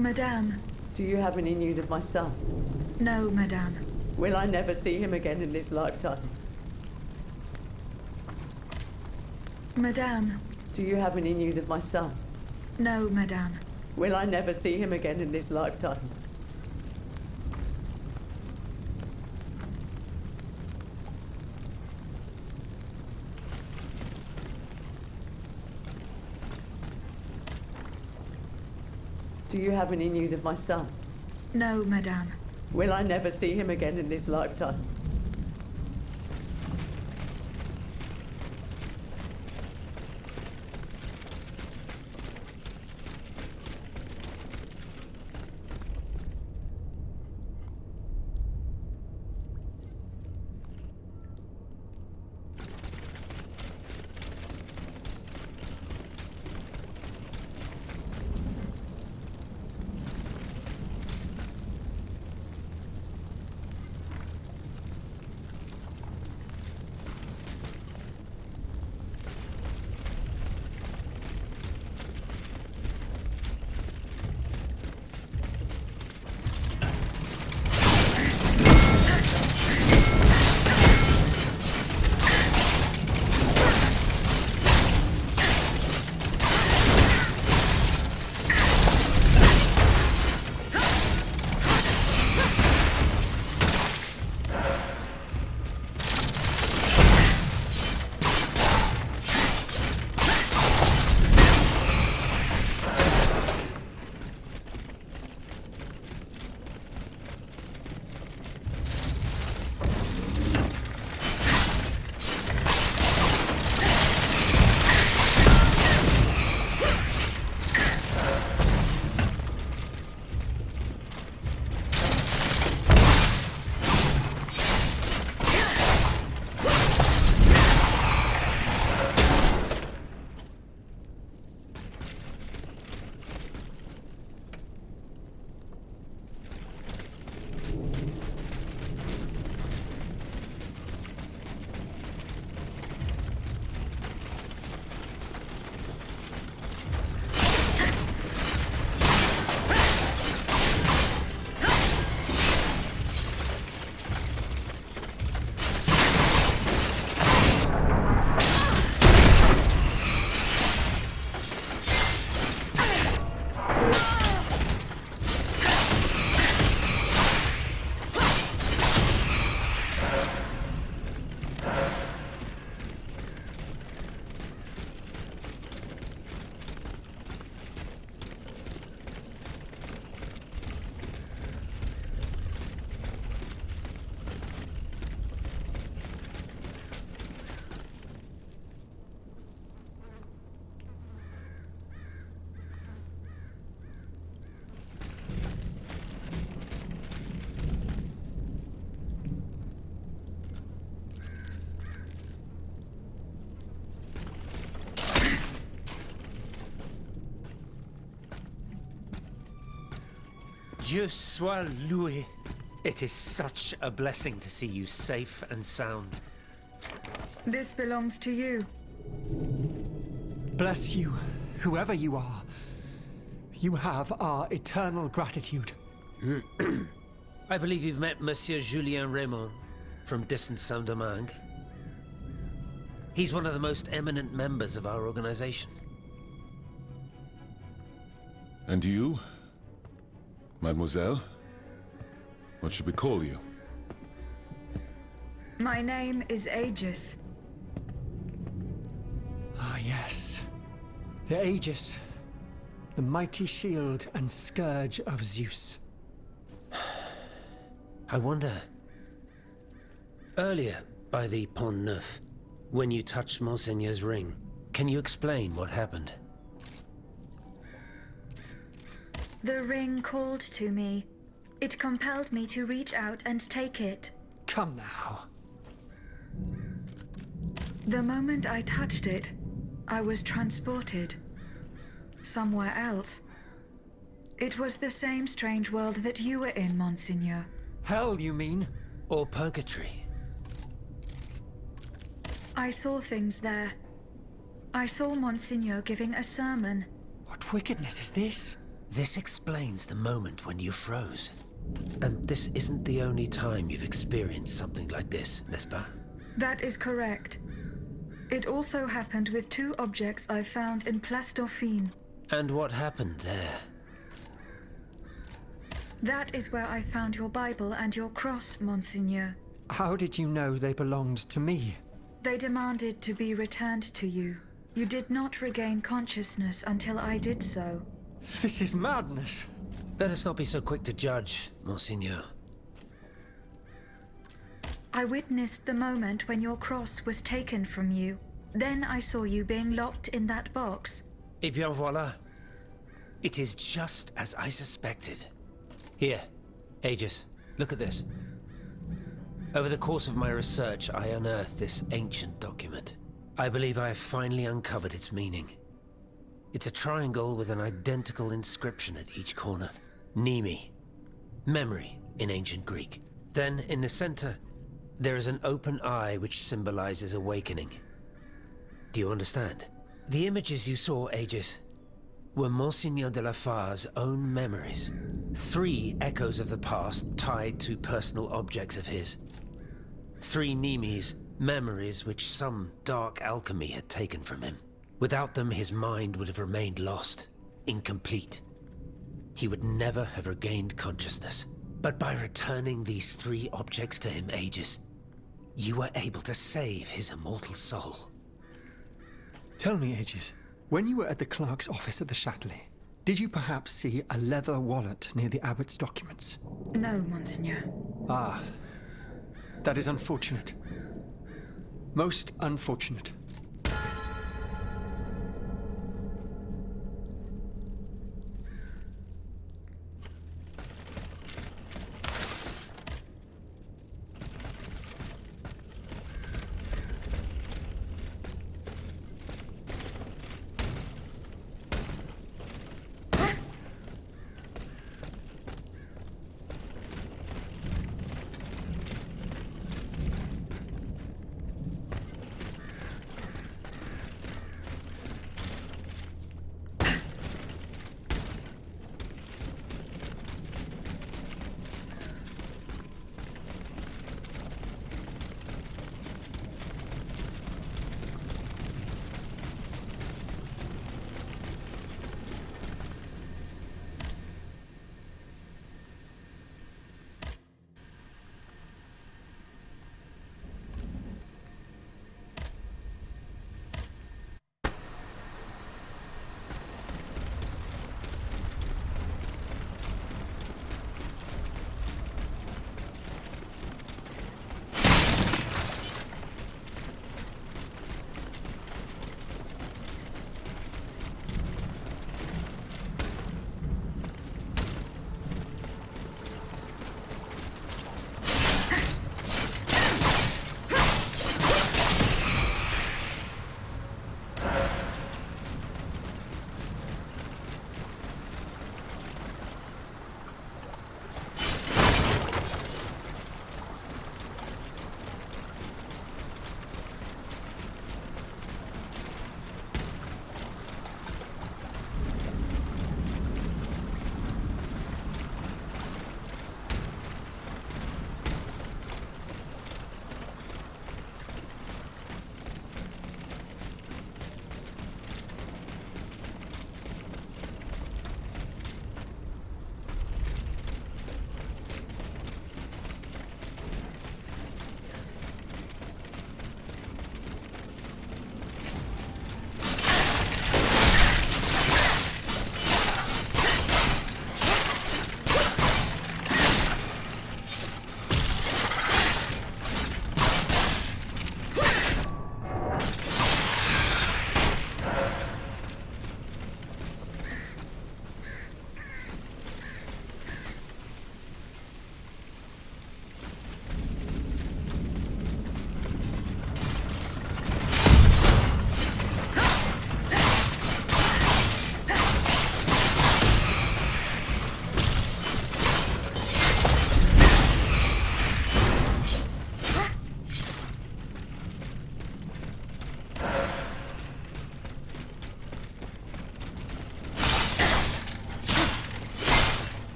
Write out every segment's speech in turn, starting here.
Madame. Do you have any news of my son? No, Madame. Will I never see him again in this lifetime? Madame. Do you have any news of my son? No, Madame. Will I never see him again in this lifetime? Do you have any news of my son? No, Madame. Will I never see him again in this lifetime? Dieu soit loué. It is such a blessing to see you safe and sound. This belongs to you. Bless you, whoever you are. You have our eternal gratitude. I believe you've met Monsieur Julien Raymond from distant Saint-Domingue. He's one of the most eminent members of our organization. And you? Mademoiselle? What should we call you? My name is Aegis. Ah, yes. The Aegis. The mighty shield and scourge of Zeus. I wonder... Earlier, by the Pont Neuf, when you touched Monseigneur's ring, can you explain what happened? The ring called to me. It compelled me to reach out and take it. Come now. The moment I touched it, I was transported. Somewhere else. It was the same strange world that you were in, Monseigneur. Hell, you mean? Or purgatory? I saw things there. I saw Monseigneur giving a sermon. What wickedness is this? This explains the moment when you froze. And this isn't the only time you've experienced something like this, n'est-ce pas? That is correct. It also happened with two objects I found in Place Dauphine. And what happened there? That is where I found your Bible and your cross, Monseigneur. How did you know they belonged to me? They demanded to be returned to you. You did not regain consciousness until I did so. This is madness. Let us not be so quick to judge, Monseigneur. I witnessed the moment when your cross was taken from you. Then I saw you being locked in that box. Eh bien voilà. It is just as I suspected. Here, Aegis, look at this. Over the course of my research, I unearthed this ancient document. I believe I have finally uncovered its meaning. It's a triangle with an identical inscription at each corner. Nemi, memory in ancient Greek. Then, in the center, there is an open eye which symbolizes awakening. Do you understand? The images you saw, Aegis, were Monseigneur de la Far's own memories. 3 echoes of the past tied to personal objects of his. 3 Nemes, memories which some dark alchemy had taken from him. Without them, his mind would have remained lost, incomplete. He would never have regained consciousness. But by returning these 3 objects to him, Aegis, you were able to save his immortal soul. Tell me, Aegis, when you were at the clerk's office at the Châtelet, did you perhaps see a leather wallet near the abbot's documents? No, Monseigneur. Ah, that is unfortunate. Most unfortunate.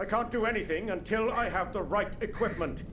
can't do anything until I have the right equipment.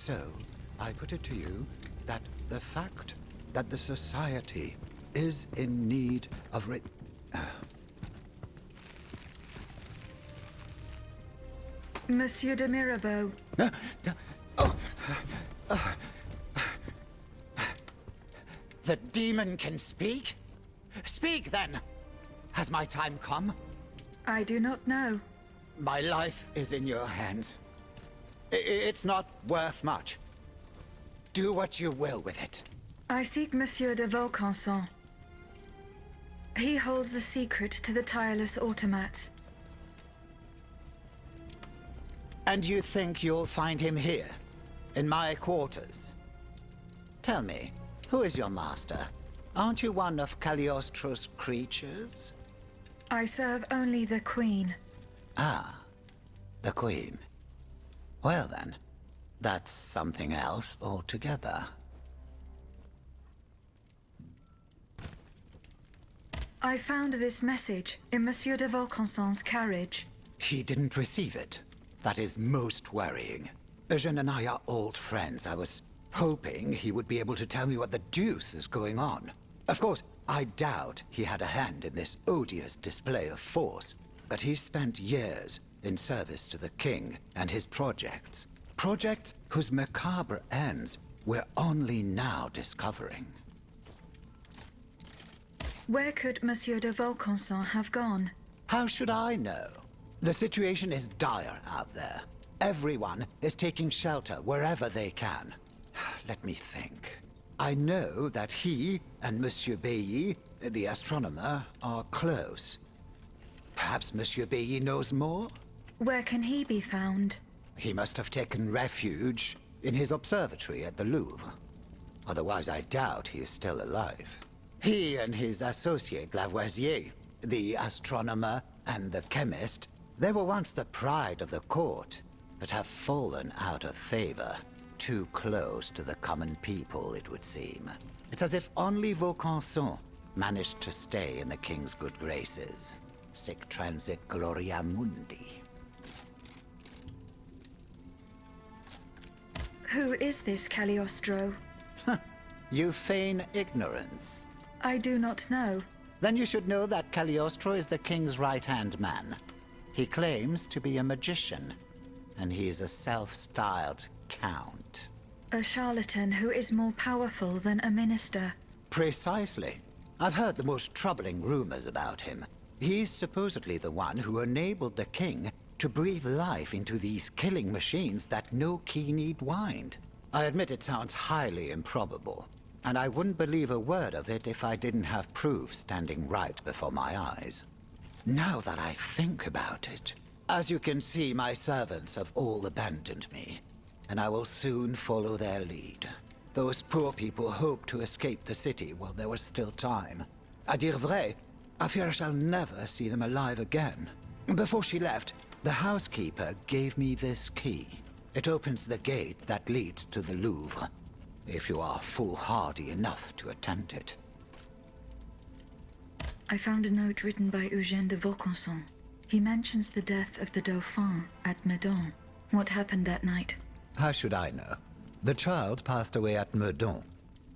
So, I put it to you that the fact that the Society is in need of Monsieur de Mirabeau. No, no, oh. The demon can speak? Speak, then! Has my time come? I do not know. My life is in your hands. It's not worth much. Do what you will with it. I seek Monsieur de Vaucanson. He holds the secret to the tireless automats. And you think you'll find him here? In my quarters? Tell me, who is your master? Aren't you one of Cagliostro's creatures? I serve only the Queen. Ah, the Queen. Well then, that's something else altogether. I found this message in Monsieur de Vaucanson's carriage. He didn't receive it. That is most worrying. Eugène and I are old friends. I was hoping he would be able to tell me what the deuce is going on. Of course, I doubt he had a hand in this odious display of force, but he spent years in service to the king and his projects. Projects whose macabre ends we're only now discovering. Where could Monsieur de Vaucanson have gone? How should I know? The situation is dire out there. Everyone is taking shelter wherever they can. Let me think. I know that he and Monsieur Bailly, the astronomer, are close. Perhaps Monsieur Bailly knows more? Where can he be found? He must have taken refuge in his observatory at the Louvre. Otherwise, I doubt he is still alive. He and his associate Lavoisier, the astronomer and the chemist, they were once the pride of the court, but have fallen out of favor. Too close to the common people, it would seem. It's as if only Vaucanson managed to stay in the king's good graces. Sic transit gloria mundi. Who is this Cagliostro? You feign ignorance. I do not know. Then you should know that Cagliostro is the king's right-hand man. He claims to be a magician, and he's a self-styled count. A charlatan who is more powerful than a minister. Precisely. I've heard the most troubling rumors about him. He's supposedly the one who enabled the king to breathe life into these killing machines that no key need wind. I admit it sounds highly improbable, and I wouldn't believe a word of it if I didn't have proof standing right before my eyes. Now that I think about it, as you can see, my servants have all abandoned me, and I will soon follow their lead. Those poor people hoped to escape the city while there was still time. À dire vrai, I fear I shall never see them alive again. Before she left, the housekeeper gave me this key. It opens the gate that leads to the Louvre, if you are foolhardy enough to attempt it. I found a note written by Eugène de Vaucanson. He mentions the death of the Dauphin at Meudon. What happened that night? How should I know? The child passed away at Meudon.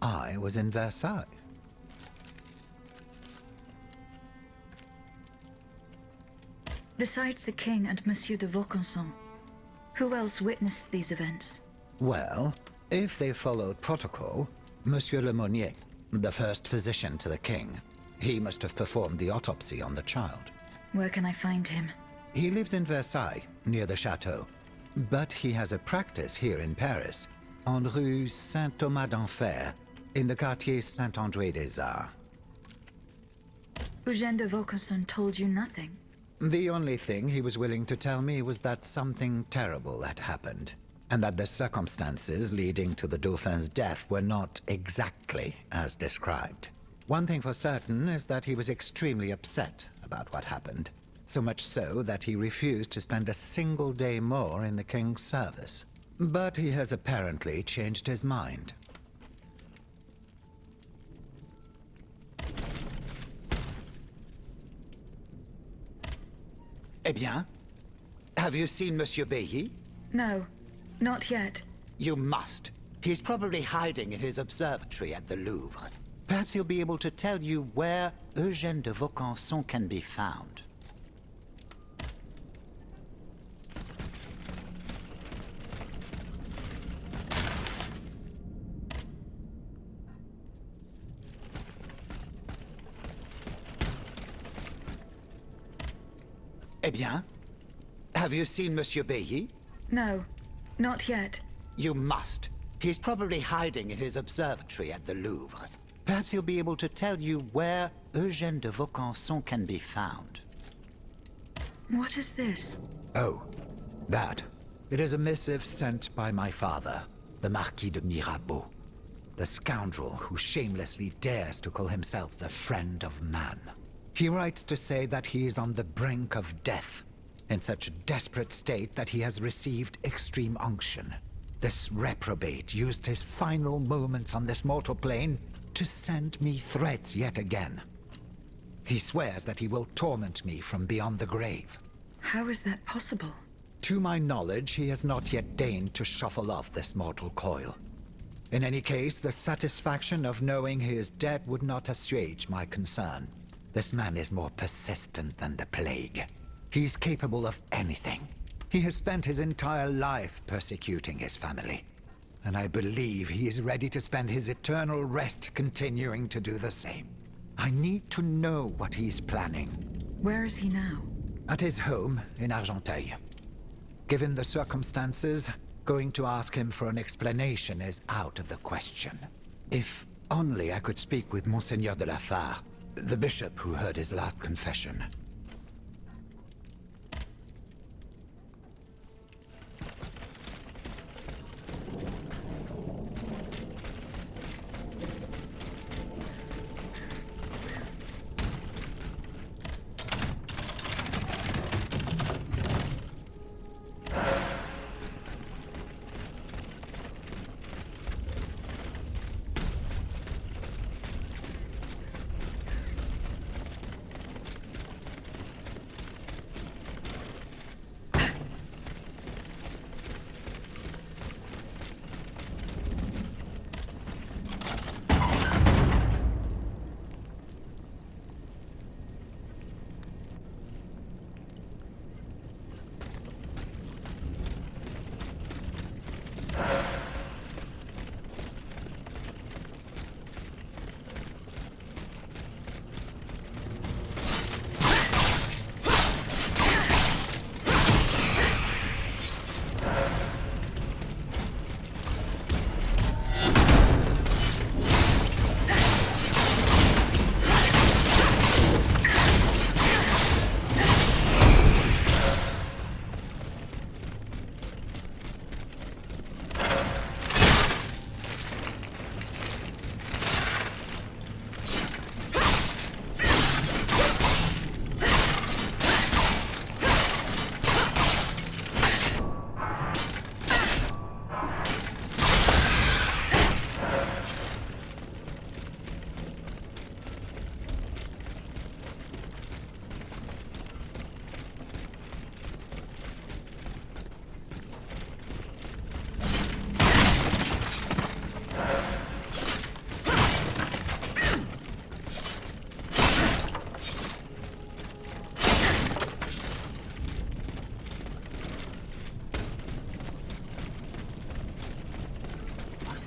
I was in Versailles. Besides the king and Monsieur de Vaucanson, who else witnessed these events? Well, if they followed protocol, Monsieur Lemonnier, the first physician to the king, he must have performed the autopsy on the child. Where can I find him? He lives in Versailles, near the chateau. But he has a practice here in Paris, on Rue Saint-Thomas d'Enfer, in the Quartier Saint-André-des-Arts. Eugène de Vaucanson told you nothing? The only thing he was willing to tell me was that something terrible had happened, and that the circumstances leading to the Dauphin's death were not exactly as described. One thing for certain is that he was extremely upset about what happened, so much so that he refused to spend a single day more in the king's service. But he has apparently changed his mind. Eh bien? Have you seen Monsieur Bailly? No, not yet. You must. He's probably hiding in his observatory at the Louvre. Perhaps he'll be able to tell you where Eugène de Vaucanson can be found. Eh bien? Have you seen Monsieur Bailly? No, not yet. You must. He's probably hiding in his observatory at the Louvre. Perhaps he'll be able to tell you where Eugène de Vaucanson can be found. What is this? Oh, that. It is a missive sent by my father, the Marquis de Mirabeau, the scoundrel who shamelessly dares to call himself the friend of man. He writes to say that he is on the brink of death, in such a desperate state that he has received extreme unction. This reprobate used his final moments on this mortal plane to send me threats yet again. He swears that he will torment me from beyond the grave. How is that possible? To my knowledge, he has not yet deigned to shuffle off this mortal coil. In any case, the satisfaction of knowing he is dead would not assuage my concern. This man is more persistent than the plague. He's capable of anything. He has spent his entire life persecuting his family, and I believe he is ready to spend his eternal rest continuing to do the same. I need to know what he's planning. Where is he now? At his home in Argenteuil. Given the circumstances, going to ask him for an explanation is out of the question. If only I could speak with Monseigneur de la Fare, the bishop who heard his last confession.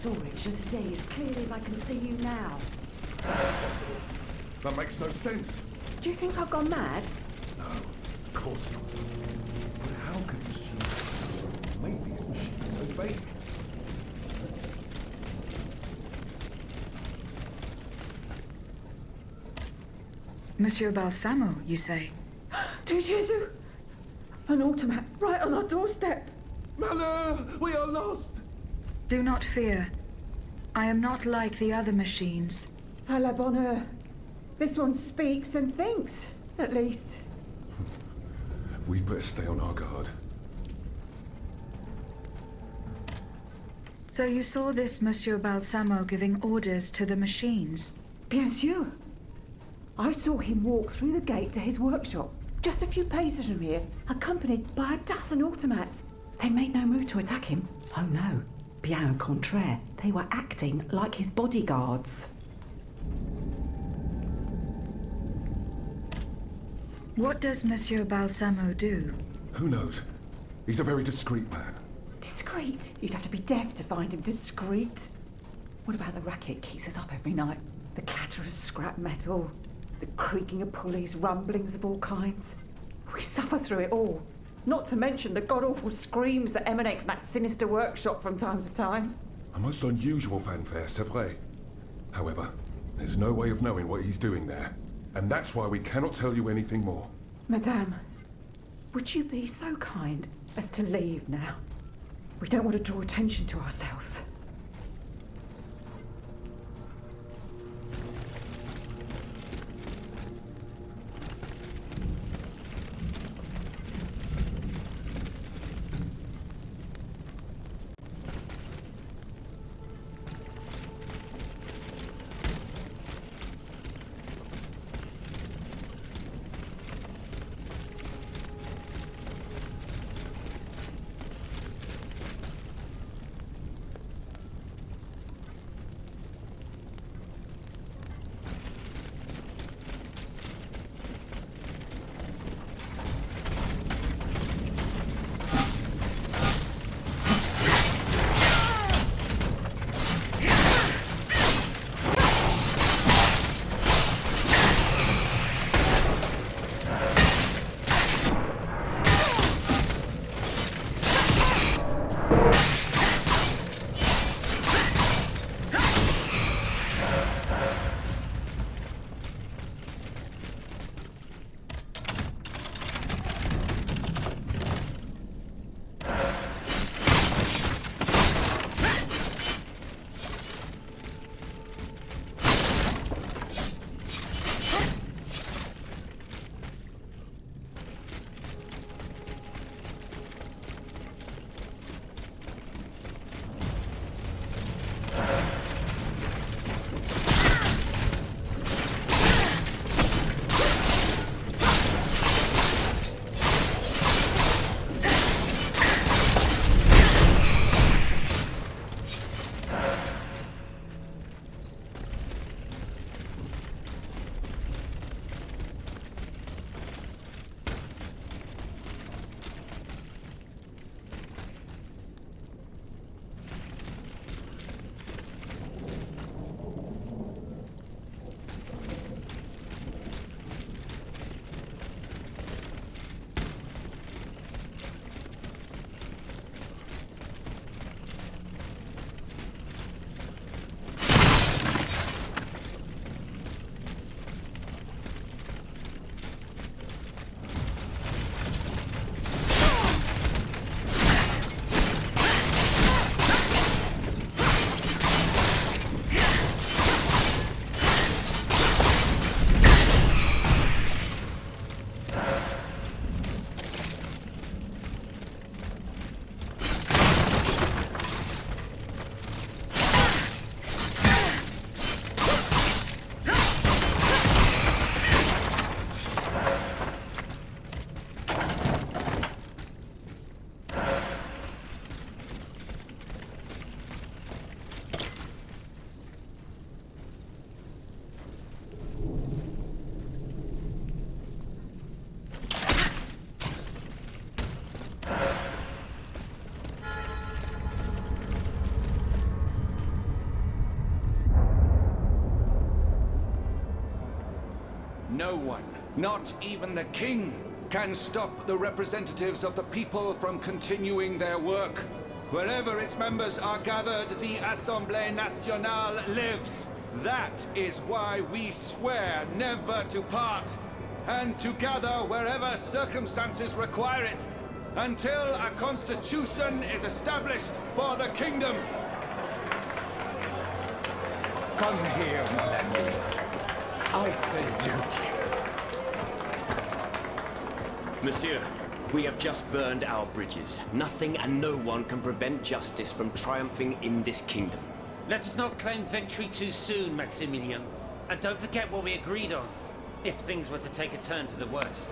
Saw it just today as clearly as I can see you now. That makes no sense. Do you think I've gone mad? No, of course not. But how could this student make these machines so fake? Monsieur Balsamo, you say? To Jesu! An automat right on our doorstep. Malheur! We are lost! Do not fear. I am not like the other machines. À la bonne heure. This one speaks and thinks, at least. We'd better stay on our guard. So you saw this Monsieur Balsamo giving orders to the machines? Bien sûr. I saw him walk through the gate to his workshop, just a few paces from here, accompanied by a dozen automats. They made no move to attack him. Oh no. Bien au contraire, they were acting like his bodyguards. What does Monsieur Balsamo do? Who knows? He's a very discreet man. Discreet? You'd have to be deaf to find him discreet. What about the racket keeps us up every night? The clatter of scrap metal, the creaking of pulleys, rumblings of all kinds. We suffer through it all. Not to mention the god-awful screams that emanate from that sinister workshop from time to time. A most unusual fanfare, c'est vrai. However, there's no way of knowing what he's doing there. And that's why we cannot tell you anything more. Madame, would you be so kind as to leave now? We don't want to draw attention to ourselves. No one, not even the king, can stop the representatives of the people from continuing their work. Wherever its members are gathered, the Assemblée Nationale lives. That is why we swear never to part, and to gather wherever circumstances require it, until a constitution is established for the kingdom. Come here, mon ami. I salute you. Monsieur, we have just burned our bridges. Nothing and no one can prevent justice from triumphing in this kingdom. Let us not claim victory too soon, Maximilian. And don't forget what we agreed on, if things were to take a turn for the worse.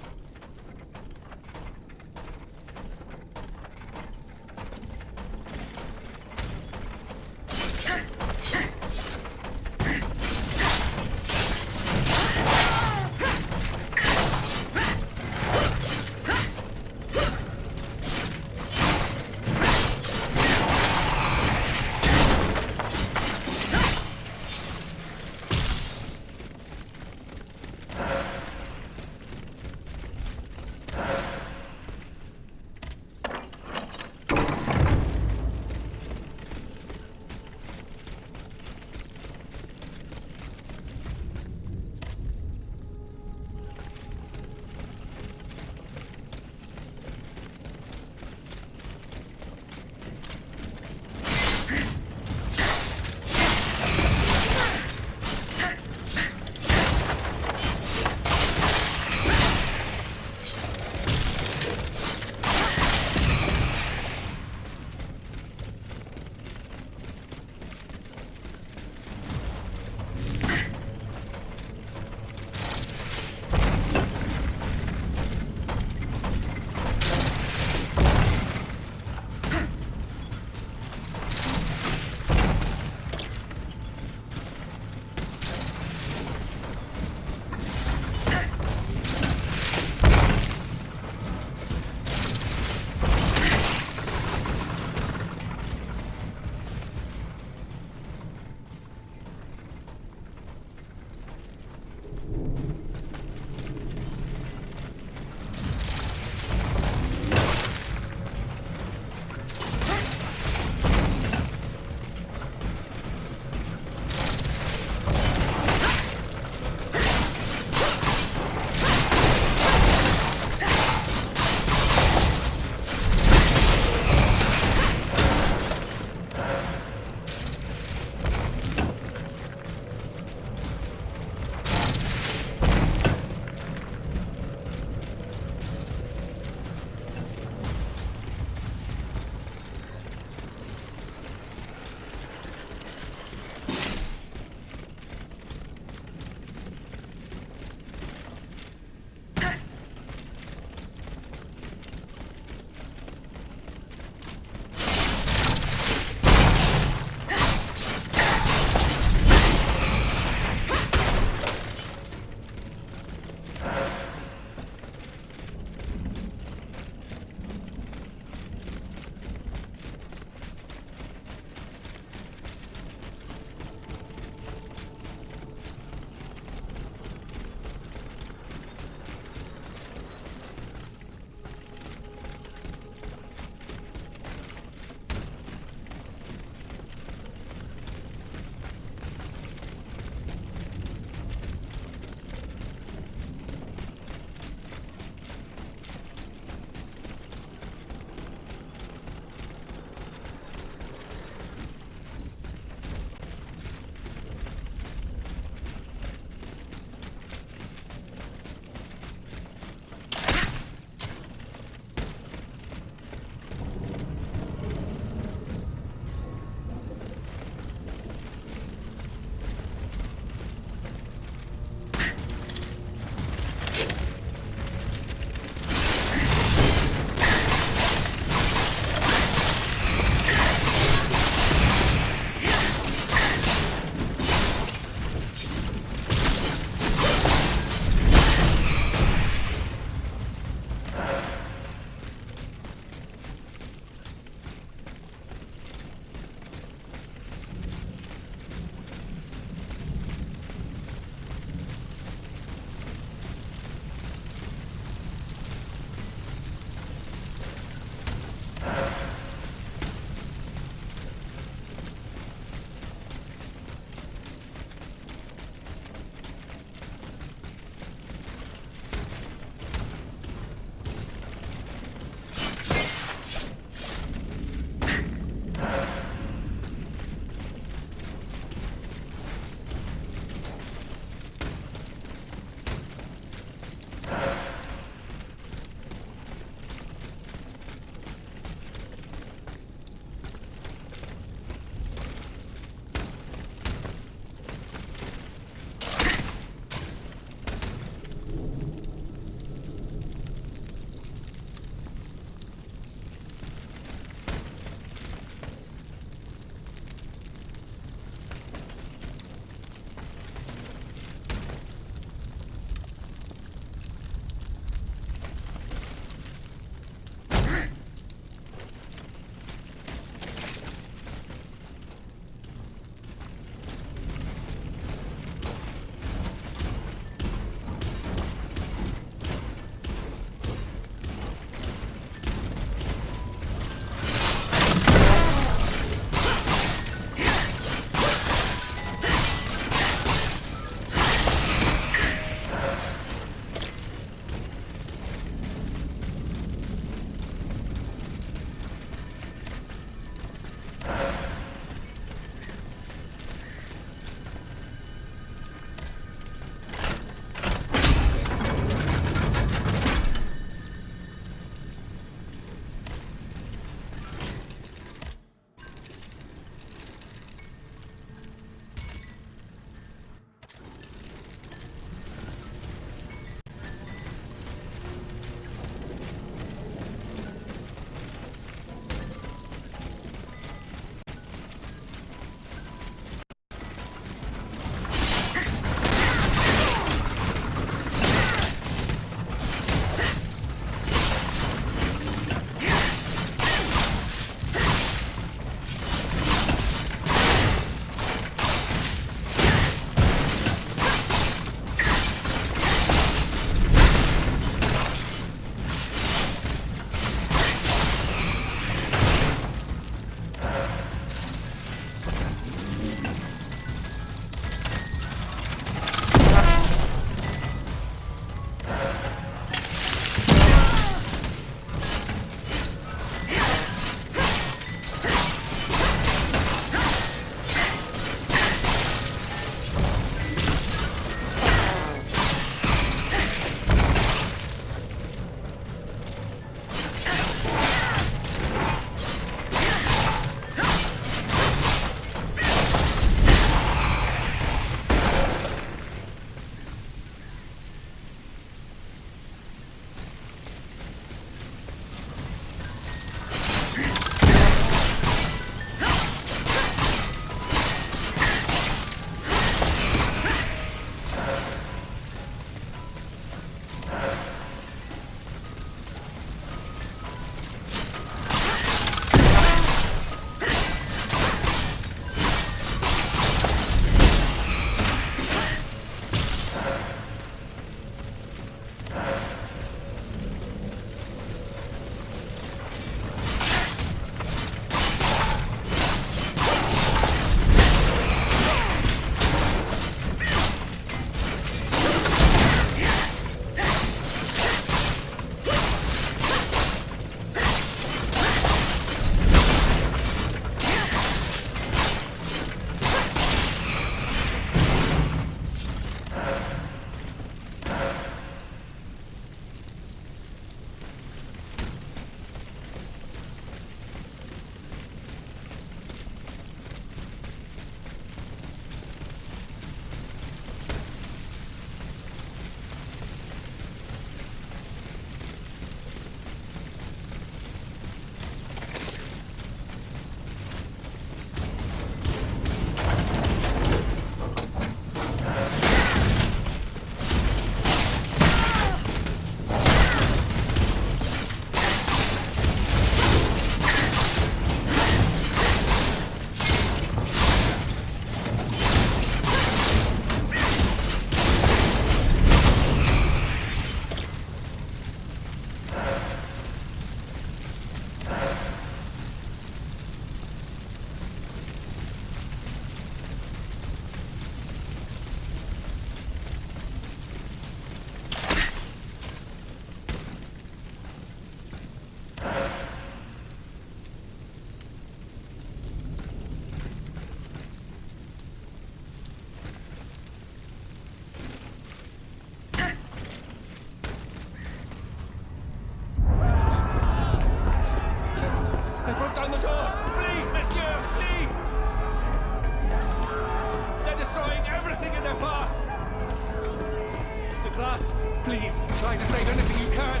Try to save anything you can.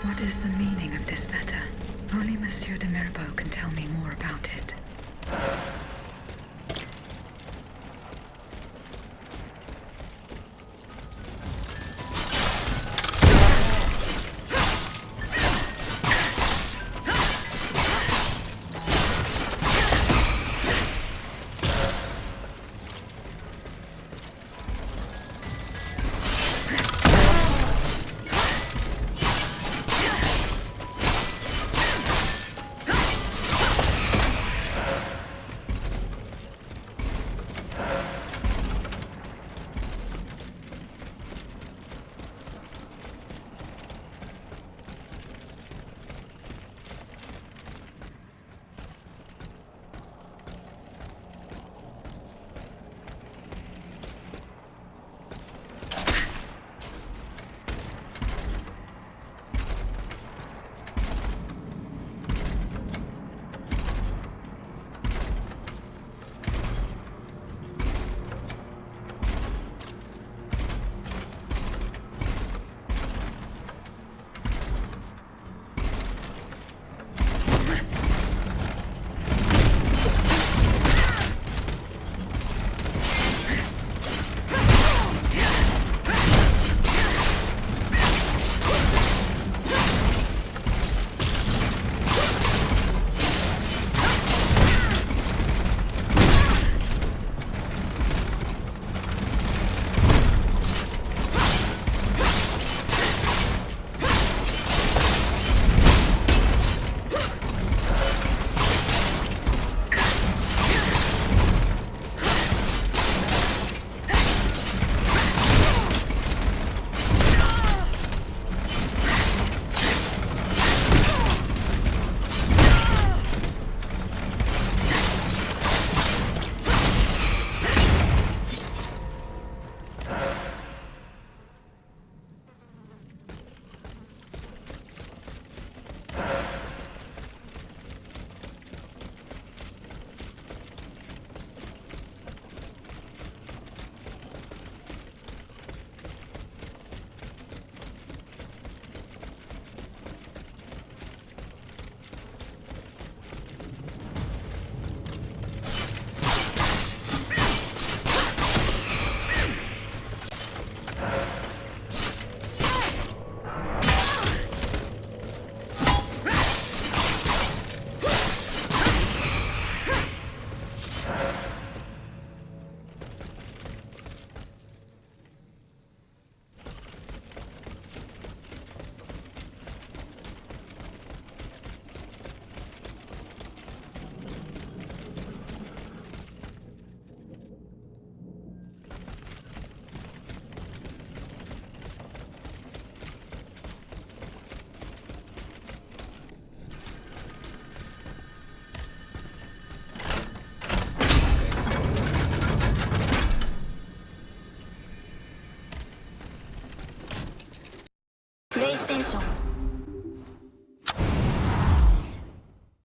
What is the meaning of this letter? Only Monsieur de Mirabeau can tell me more about it. 手。